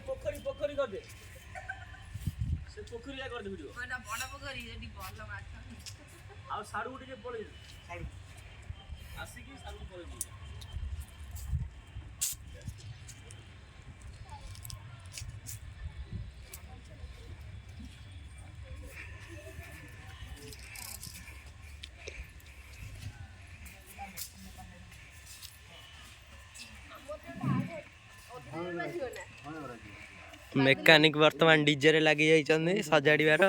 पोखरी पोखरी कर दे से पोखरी या कर दे वीडियो बड़ा बड़ा पोखरी एडी बल माछ आ साडू उठी के पळे साडू आसी की साडू पळे मेकानिक वर्तमान डीजे रे लगी जाइछन सजाड़ीबार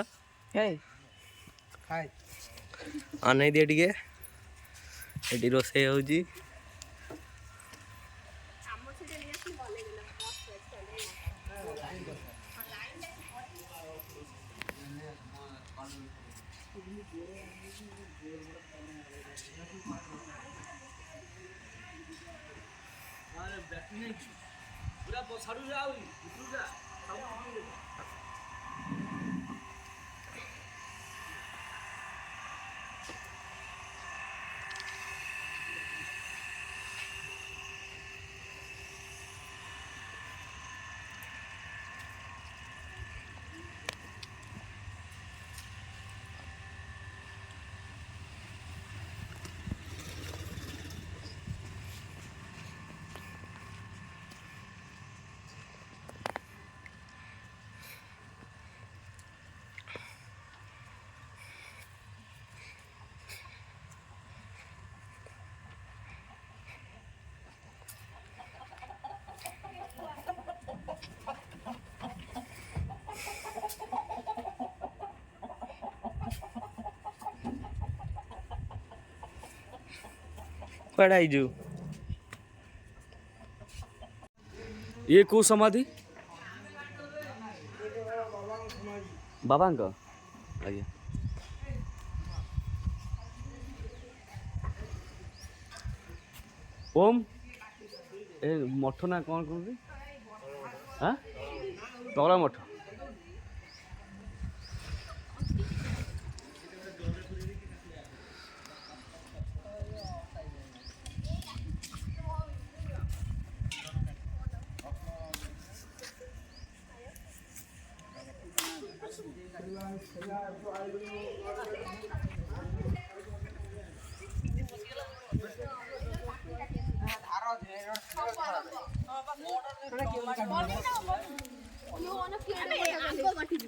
अनै दिए टिके एटी रोसे होउची पूरा साडू जाऊ उठू जा पढ़ाई जो ये को समाधि बाबा को आज्ञा ओम ए मठ ना कौन कहते हाँ तगड़ा मठ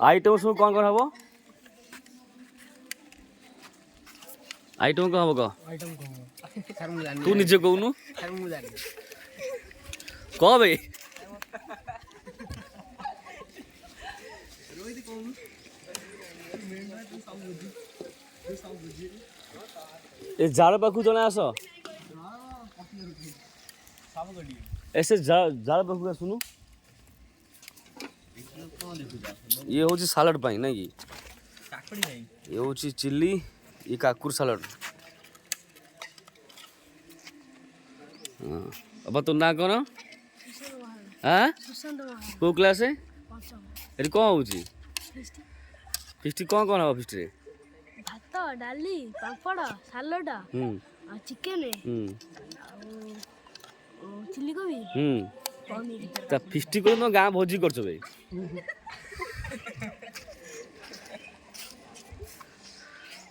आइटम सब कौन कौन हम आइटम कौन हम कह तू निजे कहूनु कह भाई ए जार पाखु जने आस ऐसे जार पाखु सुनु ये हूँ सालाड पाई ना कि ये हूँ चिल्ली ये काकुर सालाड अब तो ना कौन हाँ को क्लास है ये कौन हूँ फिस्टी कौन कौन हम फिस्टी भात डाली पापड़ सालड चिकेन चिल्ली कोबी ता फिस्टी को तो गाँ भोजी कर भाई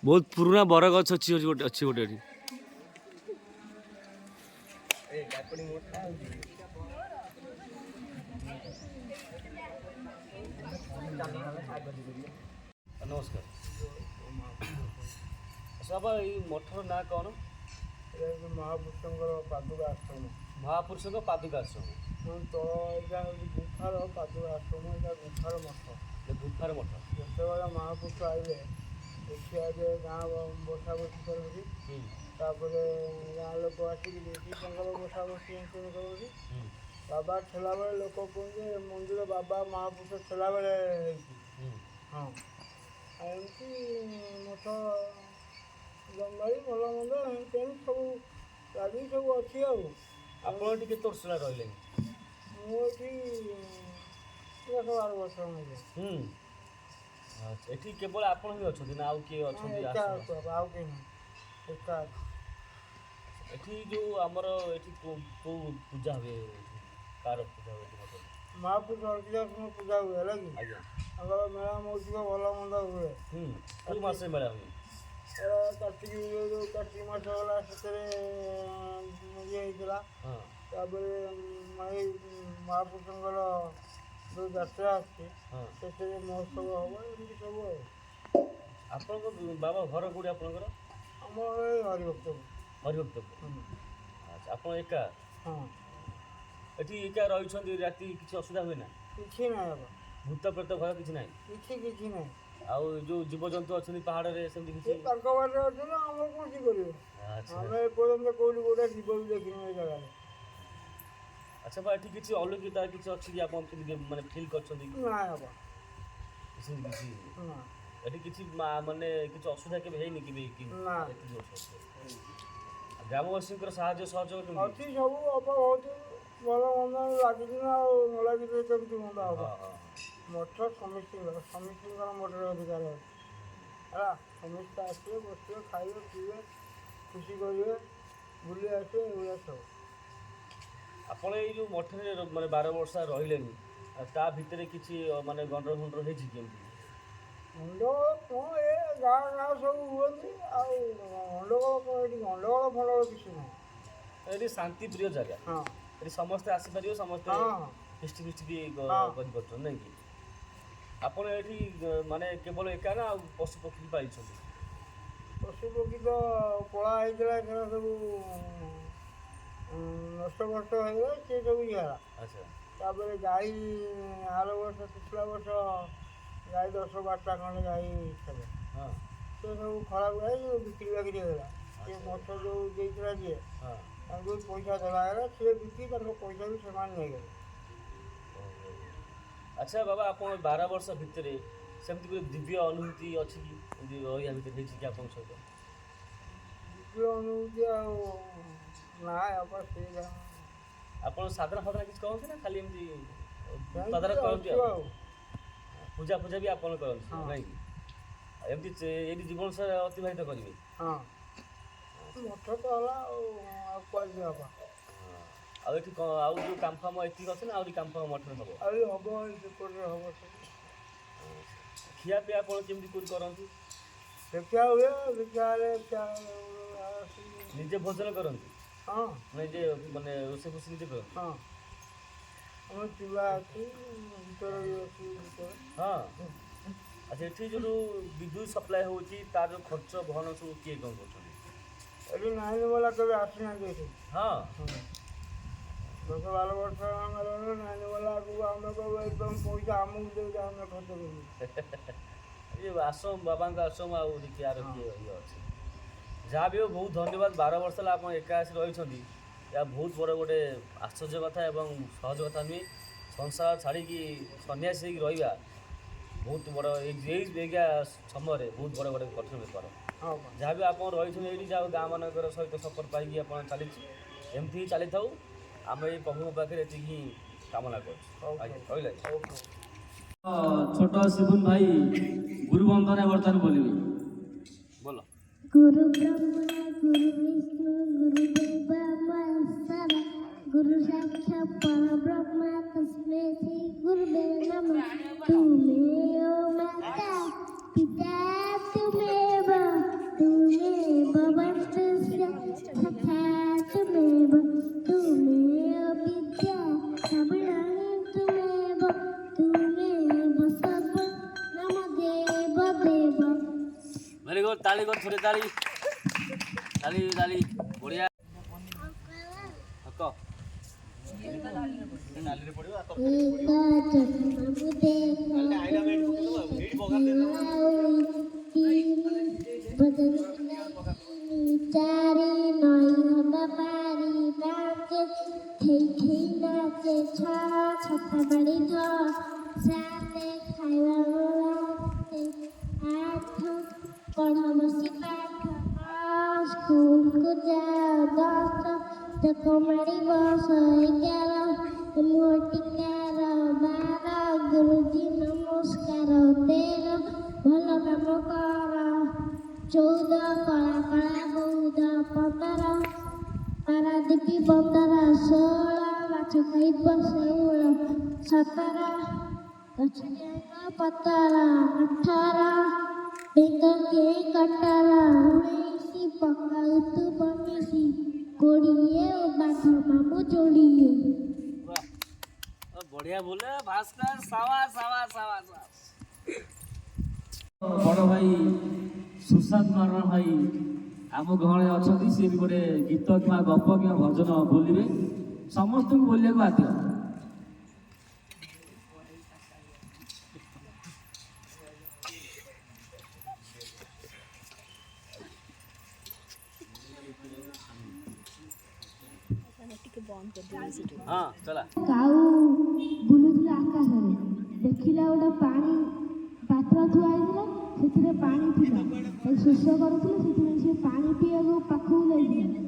बहुत पुराना बरगछ अच्छी गोटे अच्छी गोटे नमस्कार बाबा ये मठर ना कौन महापुरुषों पादुका आश्रम महापुरुषों पादुका आश्रम तो यहाँ गुफार पादुका आश्रम यहाँ गुफार मठ गुफार मठ जिते महापुरुष आइले देखिए गाँ बसा बसी कर गाँ लोक आसिक बसा बसी कर बाबा ठेला बेले लोक कहते मंदिर बाबा महापुरुष ठेला बेले हाँ एमती मठ जमाई भल मंद एमती सब लगी सब अच्छी आप केत वर्ष रही मुझे 10-12 वर्ष मुझे एठी केवल आपण ही अछथि ना आउ के अछथि आउ के ଏଠି ଯେଉଁ ଆମର ଏଠି କେଉଁ ପୂଜା ହୁଏ କାର ପୂଜା ହୁଏ ମଠରେ? ମହାପୁରୁଷ ହରିଦାସଙ୍କ ପୂଜା ହୁଏ ହେଲା କି ଆଜ୍ଞା। ତାଙ୍କର ମେଳା ମହୋତ୍ସବ ଭଲ ମନ୍ଦ ହୁଏ। କେଉଁ ମାସରେ ମେଳା ହୁଏ? କାର୍ତ୍ତିକ ମାସ ଗଲା ସେଥିରେ ଇଏ ହେଇଥିଲା। ହଁ। ତାପରେ ଏଇ ମହାପୁରୁଷଙ୍କର ଯେଉଁ ଯାତ୍ରା ଅଛି ସେଥିରେ ମହୋତ୍ସବ ହେବ ଏମିତି ସବୁ ଆଉ। ଆପଣଙ୍କ ବାବା ଘର କେଉଁଠି ଆପଣଙ୍କର? ଆମର ଏଇ ହରିଭକ୍ତପୁର। ହରିଭକ୍ତପୁର। ଆଚ୍ଛା ଆପଣ ଏକା? ହଁ। ଏଠି ଏକା ରହିଛନ୍ତି ରାତି କିଛି ଅସୁବିଧା ହୁଏ ନା? କିଛି ନାହିଁ ବାବା। ଭୂତ ପ୍ରେତ ଭୟ କିଛି ନାହିଁ? କିଛି ନାହିଁ। ଆଉ ଯେଉଁ ଜୀବଜନ୍ତୁ ଅଛନ୍ତି ପାହାଡ଼ରେ ସେମିତି କିଛି? ତାଙ୍କ ବାଟରେ ଅଛି ନା ଆମର କ'ଣ କି କରିବେ? ଆଚ୍ଛା। ଆମେ ଏପର୍ଯ୍ୟନ୍ତ କେଉଁଠି ଗୋଟେ ଜୀବ ବି ଦେଖିନୁ ଏ ଜାଗାରେ। ଆଚ୍ଛା ବା ଏଠି କିଛି ଅଲୌକିକତା କିଛି ଅଛି କି ଆପଣ ମାନେ ଫିଲ୍ କରିଛନ୍ତି? ନାଇଁ ବାବା। ସେମିତି କିଛି ନା। ଏଠି କିଛି ମାନେ କିଛି ଅସୁବିଧା କେବେ ହେଇନି କେବେ? ନା। ଗ୍ରାମବାସୀଙ୍କର ସାହାଯ୍ୟ ସହଯୋଗ କେମିତି? ଅଛି ସବୁ ଅପା ବହୁତ ଭଲ ମନ୍ଦ ଲାଗିଛି ନା ଆଉ ନ ଲାଗିଲେ କେମିତି ମନ୍ଦ ହବ? ମଠ ସମସ୍ତଙ୍କର ମଠରେ ଅଧିକାର ଅଛି ହେଲା। ସମସ୍ତେ ଆସିବେ ବସିବେ ଖାଇବେ ପିଇବେ ଖୁସି କରିବେ ବୁଲି ଆସିବେ ଏଇଭଳିଆ ସବୁ। ଆପଣ ଏଇ ଯେଉଁ ମଠରେ ମାନେ 12 ବର୍ଷ ରହିଲେନି ତା ଭିତରେ କିଛି ମାନେ ଗଣ୍ଡଗୋଳ ହେଇଛି କେମିତି? ଗଣ୍ଡଗୋଳ କ'ଣ ଏ ଗାଁ ସବୁ ହୁଅନ୍ତି ଆଉ ଗଣ୍ଡଗୋଳ କ'ଣ ଏଠି ଗଣ୍ଡଗୋଳ ଫଣ୍ଡଗୋଳ କିଛି ନାହିଁ। ଏଠି ଶାନ୍ତିପ୍ରିୟ ଜାଗା। ହଁ। ଏଠି ସମସ୍ତେ ଆସିପାରିବେ ସମସ୍ତେ ଫିଷ୍ଟି ବି କରିପାରୁଛନ୍ତି ନାଇଁ କି? ଆପଣ ଏଠି ମାନେ କେବଳ ଏକା ନା ଆଉ ପଶୁପକ୍ଷୀ ପାଇଛନ୍ତି? ପଶୁପକ୍ଷୀ ତ ପଳା ହେଇଥିଲା ସେଟା ସବୁ ନଷ୍ଟ ହେଇଗଲା ସେ ସବୁ ଇଏ ହେଲା। ଆଚ୍ଛା। ତାପରେ ଗାଈ ଆର ବର୍ଷ ପିଛଲା ବର୍ଷ ଗାଈ 10-12ଟା ଖଣ୍ଡେ ଗାଈ ଥିଲେ। ହଁ। ସେ ସବୁ ଖରାପ ଗାଈ ବିକ୍ରି ବାକିରି ହେଇଗଲା। ସେ ମଠ ଯେଉଁ ଦେଇଥିଲା ଯିଏ ତାଙ୍କୁ ପଇସା ଦେଲା ହେଲା ସିଏ ବିକି ତାଙ୍କ ପଇସା ବି ସେମାନେ ନେଇଗଲେ। ଆଚ୍ଛା ବାବା ଆପଣ 12 ବର୍ଷ ଭିତରେ ସେମିତି ଗୋଟେ ଦିବ୍ୟ ଅନୁଭୂତି ଅଛି କି ଏମିତି ରହିବା ଭିତରେ ହେଇଛି କି ଆପଣଙ୍କ ସହିତ? ଦିବ୍ୟ ଅନୁଭୂତି ଆଉ ନାଇଁ ବାପା ସେଇଟା। ଆପଣ ସାଧନା ଫାଧନା କିଛି କରନ୍ତି ନା ଖାଲି ଏମିତି ସାଧନା କରନ୍ତି ଆଉ ପୂଜା ବି ଆପଣ କରନ୍ତି ନାଇଁ କି? ଏମିତି ଏଇଠି ଜୀବନ ସାରା ଅତିବାହିତ କରିବେ? ହଁ। ମଠ ତ ହେଲା ଆଉ କୁଆଡ଼େ ବାପା। ଆଉ ଏଠି କ'ଣ ଆଉ ଯେଉଁ କାମ ଫାମ ଏତିକି ଅଛି ନା ଆହୁରି କାମ ଫାମ ମଠରେ ହେବ? ଆହୁରି ହେବ ସେପଟରେ ହେବ ସବୁ। ଖିଆ ପିଆ ଆପଣ କେମିତି କେଉଁଠି କରନ୍ତି? ଦେଖିଆ ହୁଏ ଦେଖିଆ ହେଲେ ନିଜେ ଭୋଜନ କରନ୍ତି? ହଁ। ନିଜେ ମାନେ ରୋଷେଇ ଫୋଷେଇ ନିଜେ କରନ୍ତି? ହଁ। ଆମର ଚୁଲା ଅଛି ଭିତରେ ଅଛି ଭିତରେ। ହଁ। ଆଚ୍ଛା ଏଠି ଯେଉଁ ବିଦ୍ୟୁତ ସପ୍ଲାଏ ହେଉଛି ତାର ଯେଉଁ ଖର୍ଚ୍ଚ ବହନ ସବୁ କିଏ କ'ଣ କରୁଛନ୍ତି? ଏଠି ନାଇନ୍ ବାଲା କେବେ ଆସିନାହାନ୍ତି ଏଠି। ହଁ। 10-12 ବର୍ଷ ଆମେ ରହିଲୁ ନାଇନ୍ ବାଲାକୁ ଆମେ କହିବୁ ଏକଦମ ପଇସା ଆମକୁ ଦେଇକି ଆମେ ଖର୍ଚ୍ଚ କରିବୁ। ଏ ଆଶ୍ରମ ବାବାଙ୍କ ଆଶ୍ରମ ଆଉ ଦେଖି ଆର କିଏ ଇଏ ଅଛି। ଯାହା ବି ହଉ ବହୁତ ଧନ୍ୟବାଦ। 12 ବର୍ଷ ହେଲା ଆପଣ ଏକା ଆସି ରହିଛନ୍ତି। ଏହା ବହୁତ ବଡ଼ ଗୋଟେ ଆଶ୍ଚର୍ଯ୍ୟ କଥା ଏବଂ ସହଜ କଥା ନୁହେଁ। ସଂସାର ଛାଡ଼ିକି ସନ୍ନ୍ୟାସୀ ହେଇକି ରହିବା ବହୁତ ବଡ଼ ଏଇକା ସମୟରେ ବହୁତ ବଡ଼ ଗୋଟେ କଠିନ ବେପାର। ଯାହା ବି ଆପଣ ରହିଛନ୍ତି ଏଇଠି ଯାହା ଗାଁମାନଙ୍କର ସହିତ ସପୋର୍ଟ ପାଇକି ଆପଣ ଚାଲିଛି ଏମିତି ହିଁ ଚାଲିଥାଉ। ଆମେ ଏଇ ପ୍ରଭୁଙ୍କ ପାଖରେ ଏତିକି ହିଁ କାମନା କରୁଛୁ। ଆଜ୍ଞା ରହିଲେ। ଛୋଟ ଶିବୁନ ଭାଇ ଗୁରୁ ବନ୍ଦନା ବର୍ତ୍ତମାନ ବୋଲିବେ। बोलो। गुरु ब्रह्मा गुरु विष्णु गुरु देव महेश्वरा गुरु साक्षात् परब्रह्म तस्मै श्री गुरुवे नमः। तुमेव माता पिता तुमेव वस्तुस्य तथा तुमेव विद्या प्रबलानि तुमेव सर्वं नमो देव देव। वेरी गुड ताली कर थोड़ी ताली बढ़िया हको डाली पड़ियो आ चारी नई हवा पारी नाचे ठेई नाचे छता बड़ी धो साथे खाଇବା बोलाते आठ पढ़ बसी पाठ स्कूल को जाओ 10 कमाड़ी बस 11 मोटिकार 12 गुरुजी नमस्कार 13 भल काम कर 14 कला कला 15 କି 15 16 ମାଛ ଖାଇବ ଶେଉଳ 17 ଗଛ ଡେଇଁବ ପତର 18 ବେଙ୍ଗ କିଏ କଟର 19 ପକାଉ ତୁ ବନିଶି 20 ବାଘ ମାମୁଁ ଯୋଡ଼ିଏ। बढ़िया बोले भास्कर सावास सावास सावास। बड़ भाई सुशांत मारण भाई आम घर अच्छा सी भी गोटे गीत कि गप कि भजन बोलिए समस्त को बोलिया बाध्य। हाँ चला କାଉ ବୁଲୁଥିଲା ଆକାଶରେ ଦେଖିଲା ଗୋଟେ ପାଣି ପାତ୍ର ଥୁଆ ହେଇଥିଲା ସେଥିରେ ପାଣି ଥିଲା ଶୋଷ କରୁଥିଲା ସେଥିପାଇଁ ସେ ପାଣି ପିଇବାକୁ ପାଖକୁ ଯାଇଥିଲା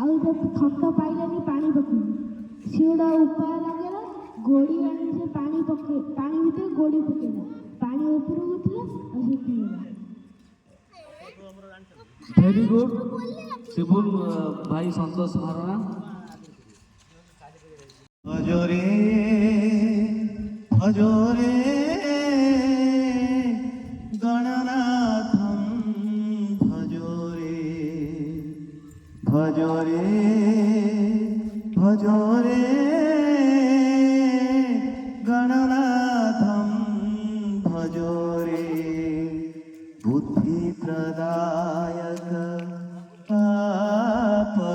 ଆଉ ଥଣ୍ଟ ପାଇଲାନି ପାଣି ପକେଇ ସିଏ ଗୋଟେ ଉପାୟ ଲଗେଇଲା ଗୋଡ଼ି ଆଣି ସେ ପାଣି ଭିତରେ ଗୋଡ଼ି ପକେଇଲା ପାଣି ଉପରକୁ ଉଠିଲା ଆଉ ସେ ପିଇଲା। वेरी गुड शिवुल भाई संतोष महाराणा। भजरे भजरे गणनाथं भजरे भजरे भजरे गणनाथं भजरे बुद्धिप्रदायक पापविनाशक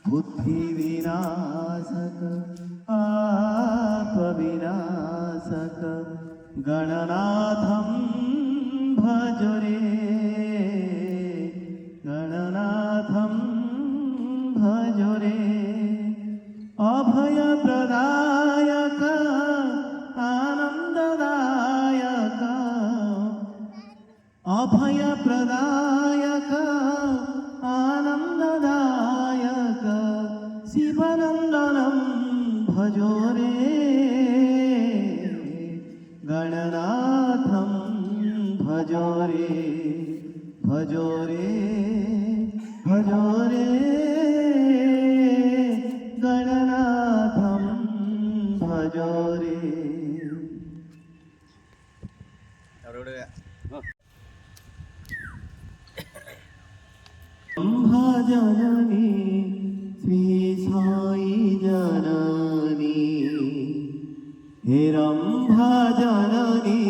बुद्धिविनाशक पापविनाशक गणनाथं भजरे गणनाथं भजरे अभयप्रदायक आनन्ददायक अभयप्रदायक आनन्ददायक शिवनन्दनं भजोरे गणनाथं भजोरे भजोरे भजोरे गणनाथं भजोरे। जननी श्री साई जननी हे रंभा जननी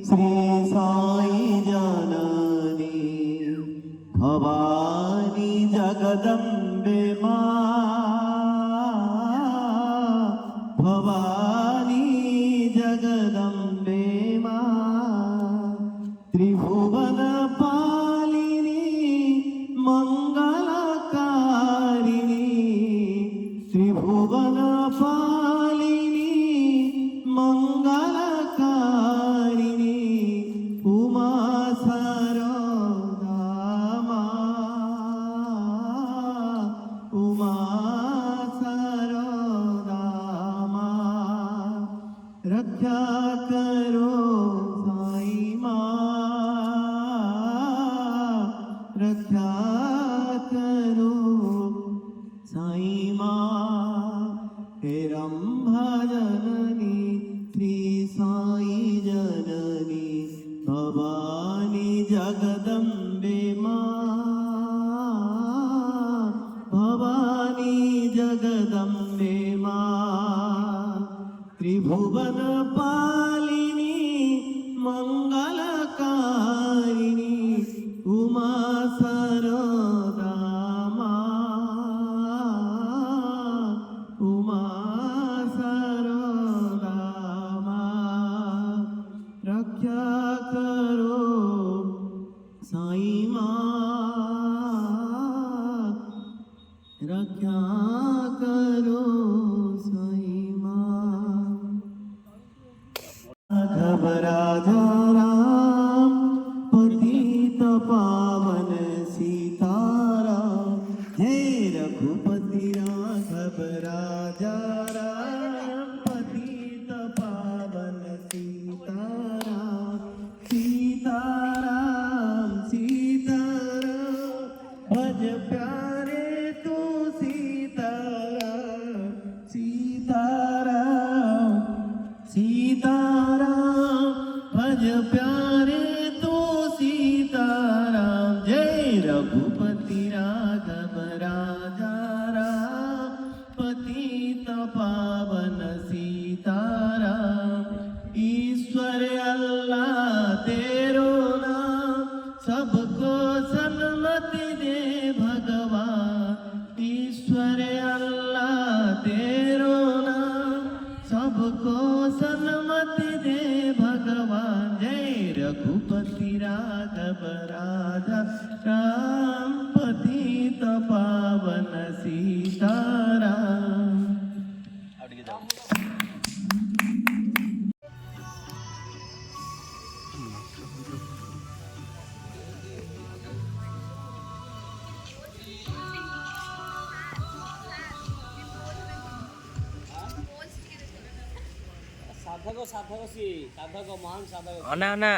श्री साई जननी भवानी जगदम्बे माँ भवानी जगदम्बे माँ त्रिभुवन पालिनी मंगलकारिणी त्रिभुवन पालिनी मंगलकारिणी उमा सरदा मां उमा सरदा मां रक्षा करो साई मां रक्षा करो साई मां हे रंभा जननी श्री साई जननी भवानी जगदम्बे मां भवानी जगदम्बे मां त्रिभुवन पालिनी मंगलकारिणी उमा सरदा मां उमा सरदा मां रक्षा करो साई मां रक्षा करो साई मां। घबरा राम पतित पावन सीताराम हे रघुपति राघव राजा राम पतित पावन सीताराम सीताराम सीताराम भज प्यार ईश्वर अल्लाह तेरो नाम सबको सन्मति दे भगवान। जय रघुपति राघव राजा राम पतित पावन सीताराम। ସାଧକ ସିଏ ସାଧକ ମହାନ ସାଧକ। ଅନା ଅନା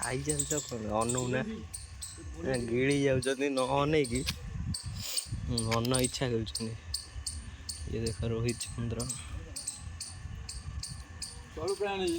ଖାଇ ଯାଉଛ କ'ଣ ଅନଉନା ଗିଳି ଯାଉଛନ୍ତି ନ ଅନେଇକି ମନ ଇଚ୍ଛା କରୁଛନ୍ତି। ଇଏ ଦେଖ ରୋହିତ ଚନ୍ଦ୍ର ଚଳୁ ପ୍ରାଣୀ